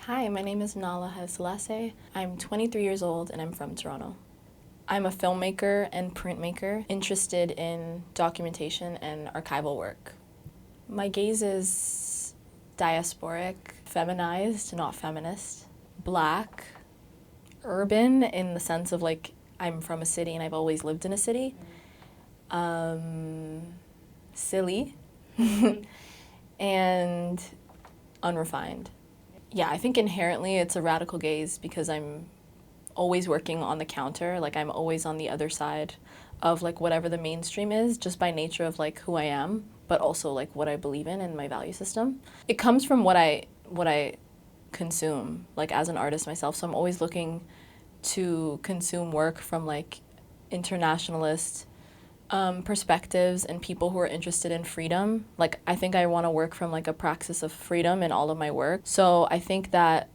Hi, my name is Nala Hasilase. I'm 23 years old and I'm from Toronto. I'm a filmmaker and printmaker interested in documentation and archival work. My gaze is diasporic, feminized, not feminist, black, urban in the sense of like I'm from a city and I've always lived in a city, silly, and unrefined. Yeah, I think inherently it's a radical gaze because I'm always working on the counter. Like I'm always on the other side of like whatever the mainstream is, just by nature of like who I am, but also like what I believe in and my value system. It comes from what I consume, like as an artist myself. So I'm always looking to consume work from like internationalist perspectives and people who are interested in freedom. Like I think I want to work from like a praxis of freedom in all of my work. So I think that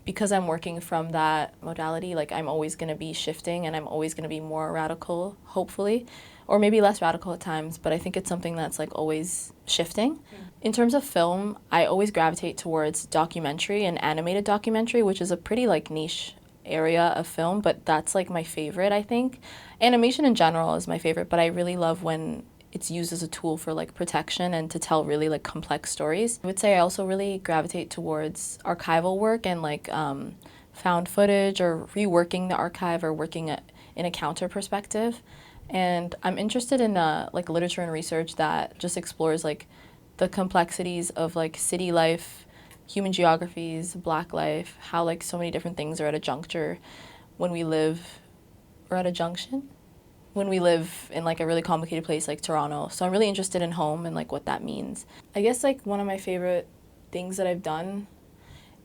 because I'm working from that modality, like I'm always going to be shifting and I'm always going to be more radical, hopefully, or maybe less radical at times, but I think it's something that's like always shifting. In terms of film, I always gravitate towards documentary and animated documentary, which is a pretty like niche area of film, but that's like my favorite, I think. Animation in general is my favorite, but I really love when it's used as a tool for like protection and to tell really like complex stories. I would say I also really gravitate towards archival work and like found footage or reworking the archive or working in a counter perspective. And I'm interested in like literature and research that just explores like the complexities of like city life, human geographies, black life, how like so many different things are at a juncture when we live, or at a junction when we live in like a really complicated place like Toronto. So I'm really interested in home and like what that means. I guess like one of my favorite things that I've done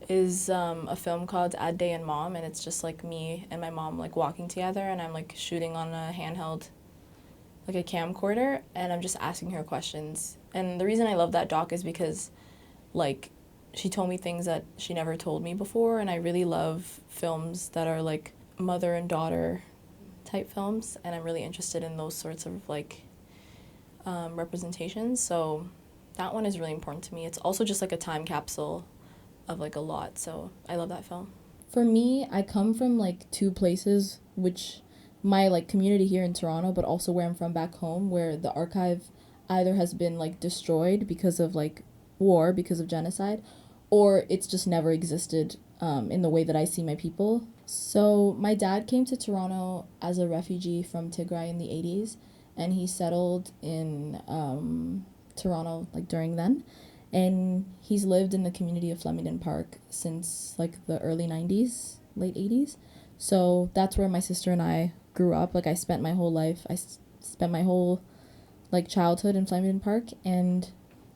is a film called Ad Day and Mom, and it's just like me and my mom like walking together, and I'm like shooting on a handheld like a camcorder, and I'm just asking her questions. And the reason I love that doc is because like she told me things that she never told me before, and I really love films that are like mother and daughter type films, and I'm really interested in those sorts of like representations. So that one is really important to me. It's also just like a time capsule of like a lot. So I love that film. For me, I come from like two places, which my like community here in Toronto, but also where I'm from back home, where the archive either has been like destroyed because of like war, because of genocide, or it's just never existed in the way that I see my people. So my dad came to Toronto as a refugee from Tigray in the 80s, and he settled in Toronto like during then. And he's lived in the community of Flemington Park since like the early 90s, late 80s. So that's where my sister and I grew up. Like I spent my whole life, spent my whole like childhood in Flemington Park, and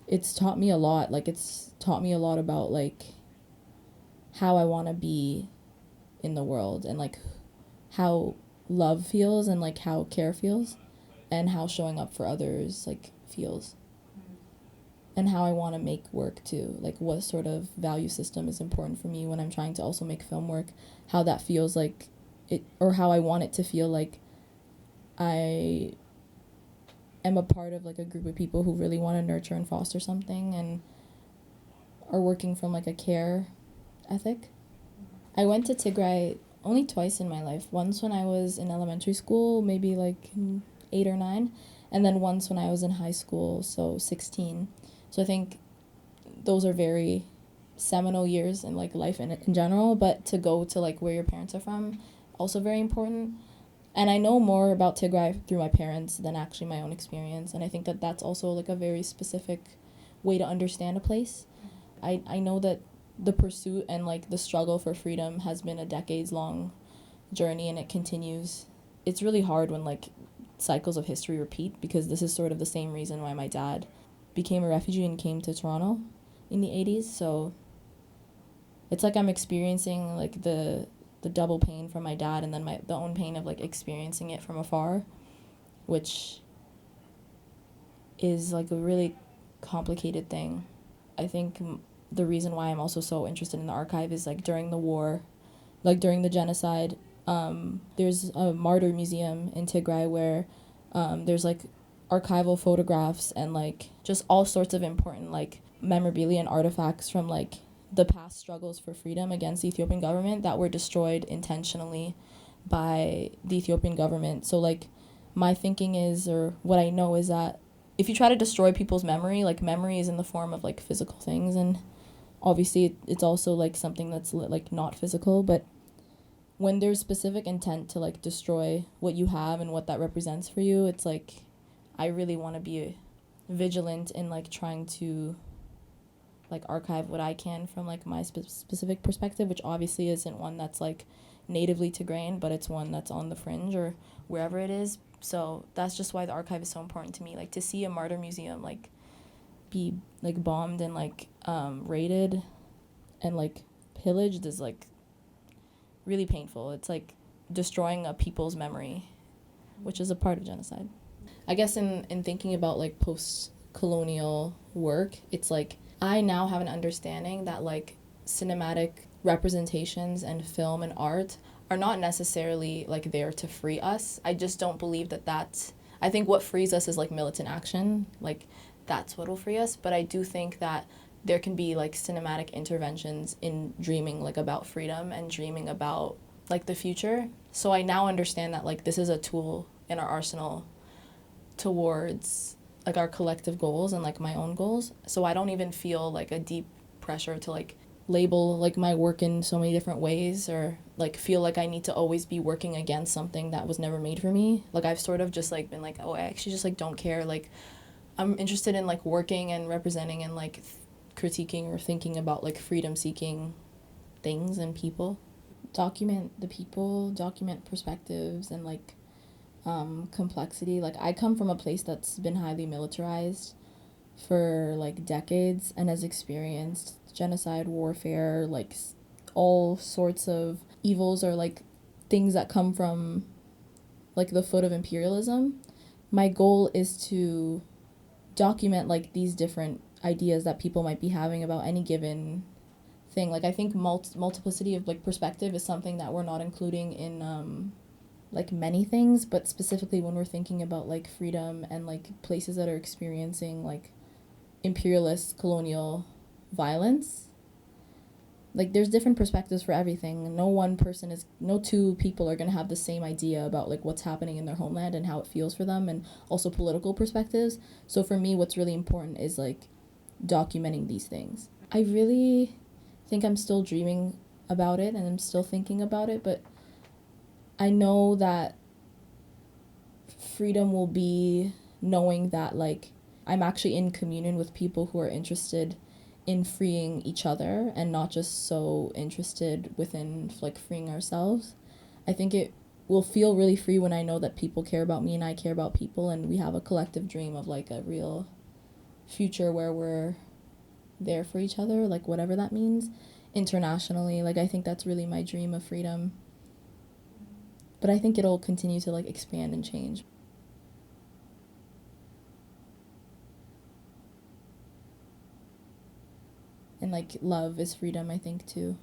it's taught me a lot. Like it's taught me a lot about like how I want to be in the world, and like how love feels, and like how care feels, and how showing up for others like feels, and how I want to make work too. Like what sort of value system is important for me when I'm trying to also make film work, how that feels like it, or how I want it to feel like I am a part of like a group of people who really want to nurture and foster something and are working from like a care ethic. I went to Tigray only twice in my life. Once when I was in elementary school, maybe like 8 or 9, and then once when I was in high school, so 16. So I think those are very seminal years in like life in general, but to go to like where your parents are from, also very important. And I know more about Tigray through my parents than actually my own experience, and I think that that's also like a very specific way to understand a place. I know that the pursuit and like the struggle for freedom has been a decades long journey, and it continues. It's really hard when like cycles of history repeat, because this is sort of the same reason why my dad became a refugee and came to Toronto in the 80s. So it's like I'm experiencing like the double pain from my dad, and then the own pain of like experiencing it from afar, which is like a really complicated thing. I think the reason why I'm also so interested in the archive is like during the war, like during the genocide, there's a martyr museum in Tigray where there's like archival photographs and like just all sorts of important like memorabilia and artifacts from like the past struggles for freedom against the Ethiopian government that were destroyed intentionally by the Ethiopian government. So like my thinking is, or what I know is that if you try to destroy people's memory, like memory is in the form of like physical things, and obviously it's also like something that's like not physical, but when there's specific intent to like destroy what you have and what that represents for you, it's like I really want to be vigilant in like trying to like archive what I can from like my specific perspective, which obviously isn't one that's like natively Tigrayan, but it's one that's on the fringe or wherever it is. So that's just why the archive is so important to me. Like to see a martyr museum like be like bombed and like raided and like pillaged is like really painful. It's like destroying a people's memory, which is a part of genocide. I guess in thinking about like post-colonial work, it's like I now have an understanding that like cinematic representations and film and art are not necessarily like there to free us. I just don't believe that that's, I think what frees us is like militant action, like that's what will free us, but I do think that there can be like cinematic interventions in dreaming like about freedom and dreaming about like the future. So I now understand that like this is a tool in our arsenal towards like our collective goals and like my own goals. So I don't even feel like a deep pressure to like label like my work in so many different ways or like feel like I need to always be working against something that was never made for me. Like I've sort of just like been like, oh, I actually just like don't care. Like I'm interested in like working and representing and like critiquing or thinking about like freedom seeking things and people. Document the people, document perspectives and like complexity. Like I come from a place that's been highly militarized for like decades and has experienced genocide, warfare, like all sorts of evils or like things that come from like the foot of imperialism. My goal is to document like these different ideas that people might be having about any given thing. Like I think multiplicity of like perspective is something that we're not including in like many things, but specifically when we're thinking about like freedom and like places that are experiencing like imperialist colonial violence. Like there's different perspectives for everything. No two people are going to have the same idea about like what's happening in their homeland and how it feels for them, and also political perspectives. So for me what's really important is like documenting these things. I really think I'm still dreaming about it and I'm still thinking about it, but I know that freedom will be knowing that like I'm actually in communion with people who are interested in freeing each other and not just so interested within like freeing ourselves. I think it will feel really free when I know that people care about me and I care about people and we have a collective dream of like a real future where we're there for each other, like whatever that means internationally. Like I think that's really my dream of freedom. But I think it'll continue to like expand and change. And like love is freedom, I think, too.